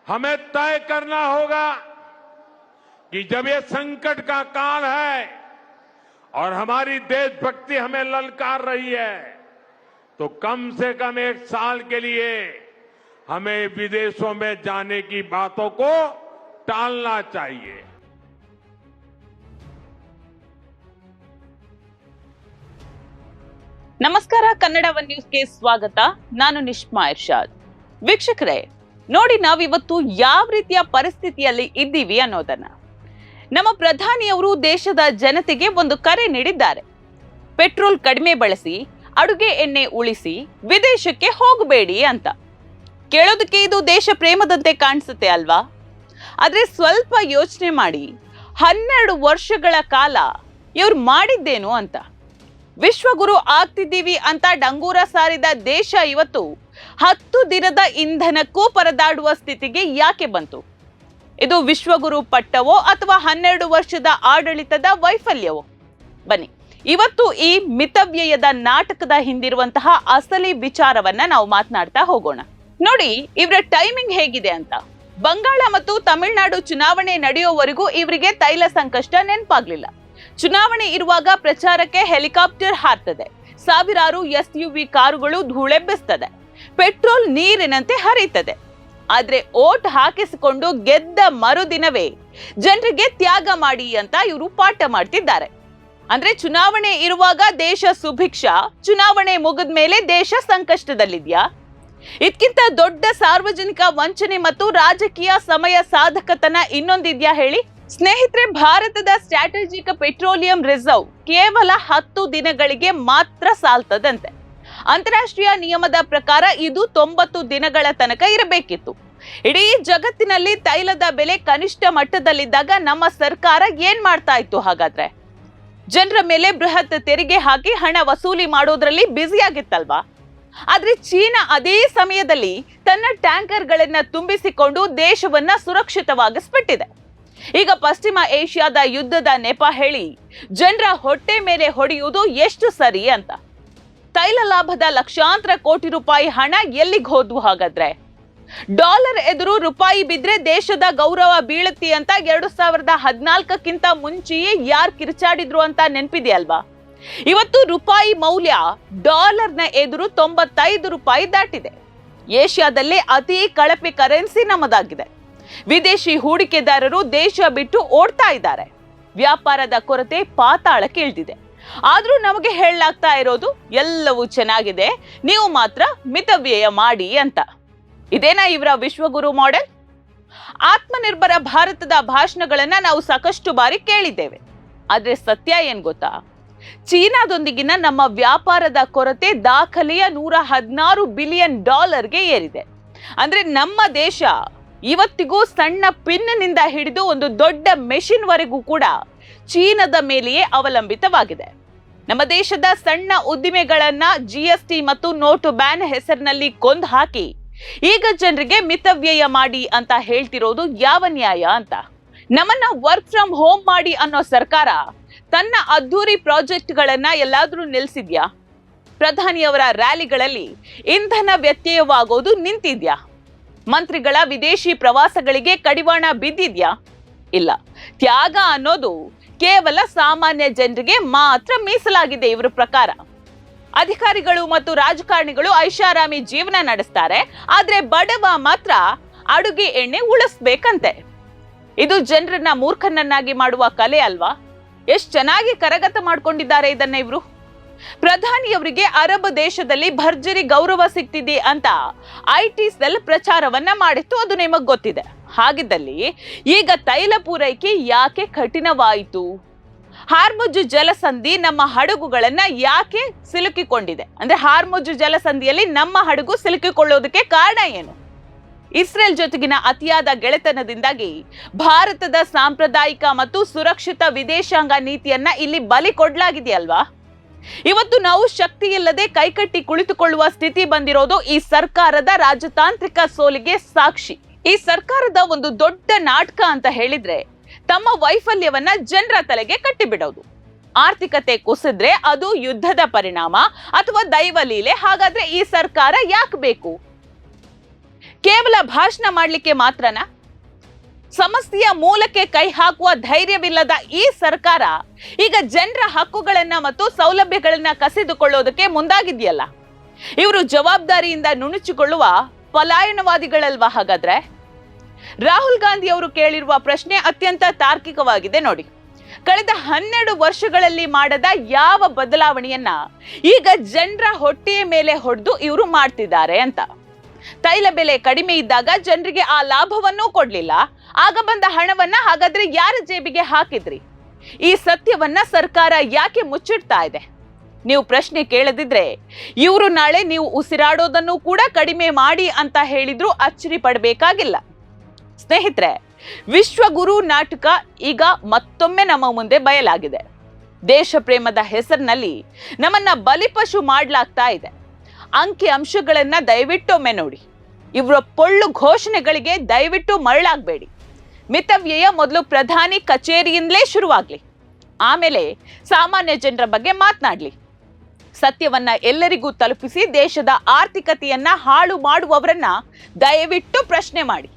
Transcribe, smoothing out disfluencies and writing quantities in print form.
हमें तय करना होगा कि जब ये संकट का काल है और हमारी देशभक्ति हमें ललकार रही है तो कम से कम 1 साल के लिए हमें विदेशों में जाने की बातों को टालना चाहिए। ನಮಸ್ಕಾರ, ಕನ್ನಡ ಒನ್ ನ್ಯೂಸ್ಗೆ ಸ್ವಾಗತ. ನಾನು ನಿಷ್ಮಾ ಇರ್ಷಾದ್. ವೀಕ್ಷಕರೇ, ನೋಡಿ ನಾವಿವತ್ತು ಯಾವ ರೀತಿಯ ಪರಿಸ್ಥಿತಿಯಲ್ಲಿ ಇದ್ದೀವಿ ಅನ್ನೋದನ್ನ. ನಮ್ಮ ಪ್ರಧಾನಿಯವರು ದೇಶದ ಜನತೆಗೆ ಒಂದು ಕರೆ ನೀಡಿದ್ದಾರೆ. ಪೆಟ್ರೋಲ್ ಕಡಿಮೆ ಬಳಸಿ, ಅಡುಗೆ ಎಣ್ಣೆ ಉಳಿಸಿ, ವಿದೇಶಕ್ಕೆ ಹೋಗಬೇಡಿ ಅಂತ. ಕೇಳೋದಕ್ಕೆ ಇದು ದೇಶ ಪ್ರೇಮದಂತೆ ಕಾಣಿಸುತ್ತೆ ಅಲ್ವಾ? ಆದ್ರೆ ಸ್ವಲ್ಪ ಯೋಚನೆ ಮಾಡಿ, 12 ವರ್ಷಗಳ ಕಾಲ ಇವ್ರು ಮಾಡಿದ್ದೇನು ಅಂತ. ವಿಶ್ವಗುರು ಆಗ್ತಿದ್ದೀವಿ ಅಂತ ಡಂಗೂರ ಸಾರಿದ ದೇಶ ಇವತ್ತು 10 ದಿನದ ಇಂಧನಕ್ಕೂ ಪರದಾಡುವ ಸ್ಥಿತಿಗೆ ಯಾಕೆ ಬಂತು? ಇದು ವಿಶ್ವಗುರು ಪಟ್ಟವೋ ಅಥವಾ 12 ವರ್ಷದ ಆಡಳಿತದ ವೈಫಲ್ಯವೋ? ಬನ್ನಿ, ಇವತ್ತು ಈ ಮಿತವ್ಯಯದ ನಾಟಕದ ಹಿಂದಿರುವಂತಹ ಅಸಲಿ ವಿಚಾರವನ್ನ ನಾವು ಮಾತನಾಡ್ತಾ ಹೋಗೋಣ. ನೋಡಿ, ಇವರ ಟೈಮಿಂಗ್ ಹೇಗಿದೆ ಅಂತ. ಬಂಗಾಳ ಮತ್ತು ತಮಿಳುನಾಡು ಚುನಾವಣೆ ನಡೆಯೋವರೆಗೂ ಇವರಿಗೆ ತೈಲ ಸಂಕಷ್ಟ ನೆನಪಾಗ್ಲಿಲ್ಲ. ಚುನಾವಣೆ ಇರುವಾಗ ಪ್ರಚಾರಕ್ಕೆ ಹೆಲಿಕಾಪ್ಟರ್ ಹಾರ್ತದೆ, ಸಾವಿರಾರು SUV ಕಾರುಗಳು ಧೂಳೆಬ್ಬಿಸ್ತದೆ, ಪೆಟ್ರೋಲ್ ನೀರಿನಂತೆ ಹರಿತದೆ. ಆದ್ರೆ ಓಟ್ ಹಾಕಿಸಿಕೊಂಡು ಗೆದ್ದ ಮರುದಿನವೇ ಜನರಿಗೆ ತ್ಯಾಗ ಮಾಡಿ ಅಂತ ಇವರು ಪಾಠ ಮಾಡ್ತಿದ್ದಾರೆ. ಅಂದ್ರೆ ಚುನಾವಣೆ ಇರುವಾಗ ದೇಶ ಸುಭಿಕ್ಷ, ಚುನಾವಣೆ ಮುಗಿದ ಮೇಲೆ ದೇಶ ಸಂಕಷ್ಟದಲ್ಲಿದ್ಯಾ? ಇದಕ್ಕಿಂತ ದೊಡ್ಡ ಸಾರ್ವಜನಿಕ ವಂಚನೆ ಮತ್ತು ರಾಜಕೀಯ ಸಮಯ ಸಾಧಕತನ ಇನ್ನೊಂದಿದ್ಯಾ ಹೇಳಿ? ಸ್ನೇಹಿತರೆ, ಭಾರತದ ಸ್ಟ್ರಾಟಜಿಕ್ ಪೆಟ್ರೋಲಿಯಂ ರಿಸರ್ವ್ ಕೇವಲ 10 ದಿನಗಳಿಗೆ ಮಾತ್ರ ಸಾಲ್ತದಂತೆ. ಅಂತಾರಾಷ್ಟ್ರೀಯ ನಿಯಮದ ಪ್ರಕಾರ ಇದು 90 ದಿನಗಳ ತನಕ ಇರಬೇಕಿತ್ತು. ಇಡೀ ಜಗತ್ತಿನಲ್ಲಿ ತೈಲದ ಬೆಲೆ ಕನಿಷ್ಠ ಮಟ್ಟದಲ್ಲಿದ್ದಾಗ ನಮ್ಮ ಸರ್ಕಾರ ಏನ್ ಮಾಡ್ತಾ ಇತ್ತು ಹಾಗಾದ್ರೆ? ಜನರ ಮೇಲೆ ಬೃಹತ್ ತೆರಿಗೆ ಹಾಕಿ ಹಣ ವಸೂಲಿ ಮಾಡೋದ್ರಲ್ಲಿ ಬ್ಯುಸಿಯಾಗಿತ್ತಲ್ವಾ? ಆದ್ರೆ ಚೀನಾ ಅದೇ ಸಮಯದಲ್ಲಿ ತನ್ನ ಟ್ಯಾಂಕರ್ಗಳನ್ನ ತುಂಬಿಸಿಕೊಂಡು ದೇಶವನ್ನ ಸುರಕ್ಷಿತವಾಗಿಸ್ಬಿಟ್ಟಿದೆ. ಈಗ ಪಶ್ಚಿಮ ಏಷ್ಯಾದ ಯುದ್ಧದ ನೆಪ ಹೇಳಿ ಜನರ ಹೊಟ್ಟೆ ಮೇಲೆ ಹೊಡೆಯುವುದು ಎಷ್ಟು ಸರಿ ಅಂತ. ತೈಲ ಲಾಭದ ಲಕ್ಷಾಂತರ ಕೋಟಿ ರೂಪಾಯಿ ಹಣ ಎಲ್ಲಿಗೆ ಹೋದ್ವು ಹಾಗಾದ್ರೆ? ಡಾಲರ್ ಎದುರು ರೂಪಾಯಿ ಬಿದ್ರೆ ದೇಶದ ಗೌರವ ಬೀಳುತ್ತಿ ಅಂತ 2014ಕ್ಕಿಂತ ಮುಂಚೆಯೇ ಯಾರು ಕಿರ್ಚಾಡಿದ್ರು ಅಂತ ನೆನಪಿದೆಯಲ್ವಾ? ಇವತ್ತು ರೂಪಾಯಿ ಮೌಲ್ಯ ಡಾಲರ್ನ ಎದುರು 95 ರೂಪಾಯಿ ದಾಟಿದೆ. ಏಷ್ಯಾದಲ್ಲೇ ಅತಿ ಕಳಪೆ ಕರೆನ್ಸಿ ನಮ್ಮದಾಗಿದೆ. ವಿದೇಶಿ ಹೂಡಿಕೆದಾರರು ದೇಶ ಬಿಟ್ಟು ಓಡ್ತಾ ಇದ್ದಾರೆ. ವ್ಯಾಪಾರದ ಕೊರತೆ ಪಾತಾಳಕ್ಕೆ ಇಳಿದಿದೆ. ಆದ್ರೂ ನಮಗೆ ಹೇಳಲಾಗ್ತಾ ಇರೋದು ಎಲ್ಲವೂ ಚೆನ್ನಾಗಿದೆ, ನೀವು ಮಾತ್ರ ಮಿತವ್ಯಯ ಮಾಡಿ ಅಂತ. ಇದೇನಾ ಇವರ ವಿಶ್ವಗುರು ಮಾಡೆಲ್? ಆತ್ಮನಿರ್ಭರ ಭಾರತದ ಭಾಷಣಗಳನ್ನ ನಾವು ಸಾಕಷ್ಟು ಬಾರಿ ಕೇಳಿದ್ದೇವೆ. ಆದ್ರೆ ಸತ್ಯ ಏನ್ ಗೊತ್ತಾ? ಚೀನಾದೊಂದಿಗಿನ ನಮ್ಮ ವ್ಯಾಪಾರದ ಕೊರತೆ ದಾಖಲೆಯ $116 ಬಿಲಿಯನ್ ಏರಿದೆ. ಅಂದ್ರೆ ನಮ್ಮ ದೇಶ ಇವತ್ತಿಗೂ ಸಣ್ಣ ಪಿನ್ನಿನಿಂದ ಹಿಡಿದು ಒಂದು ದೊಡ್ಡ ಮೆಷಿನ್ ವರೆಗೂ ಕೂಡ ಚೀನಾದ ಮೇಲೆಯೇ ಅವಲಂಬಿತವಾಗಿದೆ. ನಮ್ಮ ದೇಶದ ಸಣ್ಣ ಉದ್ದಿಮೆಗಳನ್ನ GST ಮತ್ತು ನೋಟು ಬ್ಯಾನ್ ಹೆಸರಿನಲ್ಲಿ ಕೊಂದು ಹಾಕಿ ಈಗ ಜನರಿಗೆ ಮಿತವ್ಯಯ ಮಾಡಿ ಅಂತ ಹೇಳ್ತಿರೋದು ಯಾವ ನ್ಯಾಯ ಅಂತ. ನಮ್ಮನ್ನ ವರ್ಕ್ ಫ್ರಮ್ ಹೋಮ್ ಮಾಡಿ ಅನ್ನೋ ಸರ್ಕಾರ ತನ್ನ ಅದ್ದೂರಿ ಪ್ರಾಜೆಕ್ಟ್ಗಳನ್ನ ಎಲ್ಲಾದ್ರೂ ನಿಲ್ಸಿದ್ಯಾ? ಪ್ರಧಾನಿಯವರ ರ್ಯಾಲಿಗಳಲ್ಲಿ ಇಂಧನ ವ್ಯತ್ಯಯವಾಗೋದು ನಿಂತಿದ್ಯಾ? ಮಂತ್ರಿಗಳ ವಿದೇಶಿ ಪ್ರವಾಸಗಳಿಗೆ ಕಡಿವಾಣ ಬಿದ್ದಿದ್ಯಾ? ಇಲ್ಲ. ತ್ಯಾಗ ಅನ್ನೋದು ಕೇವಲ ಸಾಮಾನ್ಯ ಜನರಿಗೆ ಮಾತ್ರ ಮೀಸಲಾಗಿದೆ ಇವರ ಪ್ರಕಾರ. ಅಧಿಕಾರಿಗಳು ಮತ್ತು ರಾಜಕಾರಣಿಗಳು ಐಷಾರಾಮಿ ಜೀವನ ನಡೆಸ್ತಾರೆ, ಆದ್ರೆ ಬಡವ ಮಾತ್ರ ಅಡುಗೆ ಎಣ್ಣೆ ಉಳಿಸ್ಬೇಕಂತೆ. ಇದು ಜನರನ್ನ ಮೂರ್ಖನನ್ನಾಗಿ ಮಾಡುವ ಕಲೆ ಅಲ್ವಾ? ಎಷ್ಟು ಚೆನ್ನಾಗಿ ಕರಗತ ಮಾಡ್ಕೊಂಡಿದ್ದಾರೆ ಇದನ್ನ ಇವರು. ಪ್ರಧಾನಿಯವರಿಗೆ ಅರಬ್ ದೇಶದಲ್ಲಿ ಭರ್ಜರಿ ಗೌರವ ಸಿಗ್ತಿದೆ ಅಂತ IT ಸೆಲ್ ಪ್ರಚಾರವನ್ನ ಮಾಡಿತ್ತು, ಅದು ನಿಮಗೆ ಗೊತ್ತಿದೆ. ಹಾಗಿದ್ದಲ್ಲಿ ಈಗ ತೈಲ ಪೂರೈಕೆ ಯಾಕೆ ಕಠಿಣವಾಯಿತು? ಹಾರ್ಮುಜ್ ಜಲಸಂಧಿ ನಮ್ಮ ಹಡಗುಗಳನ್ನ ಯಾಕೆ ಸಿಲುಕಿಕೊಂಡಿದೆ? ಅಂದ್ರೆ ಹಾರ್ಮುಜ್ ಜಲಸಂಧಿಯಲ್ಲಿ ನಮ್ಮ ಹಡಗು ಸಿಲುಕಿಕೊಳ್ಳೋದಕ್ಕೆ ಕಾರಣ ಏನು? ಇಸ್ರೇಲ್ ಜೊತೆಗಿನ ಅತಿಯಾದ ಗೆಳೆತನದಿಂದಾಗಿ ಭಾರತದ ಸಾಂಪ್ರದಾಯಿಕ ಮತ್ತು ಸುರಕ್ಷಿತ ವಿದೇಶಾಂಗ ನೀತಿಯನ್ನ ಇಲ್ಲಿ ಬಲಿ ಕೊಡ್ಲಾಗಿದೆಯಲ್ವಾ? ಇವತ್ತು ನಾವು ಶಕ್ತಿ ಇಲ್ಲದೆ ಕೈಕಟ್ಟಿ ಕುಳಿತುಕೊಳ್ಳುವ ಸ್ಥಿತಿ ಬಂದಿರೋದು ಈ ಸರ್ಕಾರದ ರಾಜತಾಂತ್ರಿಕ ಸೋಲಿಗೆ ಸಾಕ್ಷಿ. ಈ ಸರ್ಕಾರದ ಒಂದು ದೊಡ್ಡ ನಾಟಕ ಅಂತ ಹೇಳಿದ್ರೆ ತಮ್ಮ ವೈಫಲ್ಯವನ್ನ ಜನರ ತಲೆಗೆ ಕಟ್ಟಿಬಿಡೋದು. ಆರ್ಥಿಕತೆ ಕುಸಿದ್ರೆ ಅದು ಯುದ್ಧದ ಪರಿಣಾಮ ಅಥವಾ ದೈವ ಲೀಲೆ. ಹಾಗಾದ್ರೆ ಈ ಸರ್ಕಾರ ಯಾಕೆ ಬೇಕು? ಕೇವಲ ಭಾಷಣ ಮಾಡಲಿಕ್ಕೆ ಮಾತ್ರನಾ? ಸಮಸ್ಯೆಯ ಮೂಲಕ್ಕೆ ಕೈ ಹಾಕುವ ಧೈರ್ಯವಿಲ್ಲದ ಈ ಸರ್ಕಾರ ಈಗ ಜನರ ಹಕ್ಕುಗಳನ್ನ ಮತ್ತು ಸೌಲಭ್ಯಗಳನ್ನ ಕಸಿದುಕೊಳ್ಳೋದಕ್ಕೆ ಮುಂದಾಗಿದೆಯಲ್ಲ. ಇವರು ಜವಾಬ್ದಾರಿಯಿಂದ ನುಣುಚಿಕೊಳ್ಳುವ ಪಲಾಯನವಾದಿಗಳಲ್ವಾ ಹಾಗಾದ್ರೆ? ರಾಹುಲ್ ಗಾಂಧಿ ಅವರು ಕೇಳಿರುವ ಪ್ರಶ್ನೆ ಅತ್ಯಂತ ತಾರ್ಕಿಕವಾಗಿದೆ ನೋಡಿ. ಕಳೆದ 12 ವರ್ಷಗಳಲ್ಲಿ ಮಾಡದ ಯಾವ ಬದಲಾವಣೆಯನ್ನ ಈಗ ಜನರ ಹೊಟ್ಟೆಯ ಮೇಲೆ ಹೊಡೆದು ಇವರು ಮಾಡ್ತಿದ್ದಾರೆ ಅಂತ. ತೈಲ ಬೆಲೆ ಕಡಿಮೆ ಇದ್ದಾಗ ಜನರಿಗೆ ಆ ಲಾಭವನ್ನೂ ಕೊಡ್ಲಿಲ್ಲ. ಆಗ ಬಂದ ಹಣವನ್ನ ಹಾಗಾದ್ರೆ ಯಾರ ಜೇಬಿಗೆ ಹಾಕಿದ್ರಿ? ಈ ಸತ್ಯವನ್ನ ಸರ್ಕಾರ ಯಾಕೆ ಮುಚ್ಚಿಡ್ತಾ ಇದೆ? ನೀವು ಪ್ರಶ್ನೆ ಕೇಳದಿದ್ರೆ ಇವರು ನಾಳೆ ನೀವು ಉಸಿರಾಡೋದನ್ನು ಕೂಡ ಕಡಿಮೆ ಮಾಡಿ ಅಂತ ಹೇಳಿದ್ರು ಅಚ್ಚರಿ ಪಡಬೇಕಾಗಿಲ್ಲ. ಸ್ನೇಹಿತರೆ, ವಿಶ್ವಗುರು ನಾಟಕ ಈಗ ಮತ್ತೊಮ್ಮೆ ನಮ್ಮ ಮುಂದೆ ಬಯಲಾಗಿದೆ. ದೇಶ ಪ್ರೇಮದ ಹೆಸರಿನಲ್ಲಿ ನಮ್ಮನ್ನ ಬಲಿಪಶು ಮಾಡ್ಲಾಗ್ತಾ ಇದೆ. ಅಂಕಿ ಅಂಶಗಳನ್ನ ದಯವಿಟ್ಟೊಮ್ಮೆ ನೋಡಿ. ಇವರ ಪೊಳ್ಳು ಘೋಷಣೆಗಳಿಗೆ ದಯವಿಟ್ಟು ಮರಳಾಗಬೇಡಿ. ಮಿತವ್ಯಯ ಮೊದಲು ಪ್ರಧಾನಿ ಕಚೇರಿಯಿಂದಲೇ ಶುರುವಾಗ್ಲಿ, ಆಮೇಲೆ ಸಾಮಾನ್ಯ ಜನರ ಬಗ್ಗೆ ಮಾತನಾಡ್ಲಿ. ಸತ್ಯವನ್ನ ಎಲ್ಲರಿಗೂ ತಲುಪಿಸಿ ದೇಶದ ಆರ್ಥಿಕತೆಯನ್ನ ಹಾಳು ಮಾಡುವವರನ್ನ ದಯವಿಟ್ಟು ಪ್ರಶ್ನೆ ಮಾಡಿ.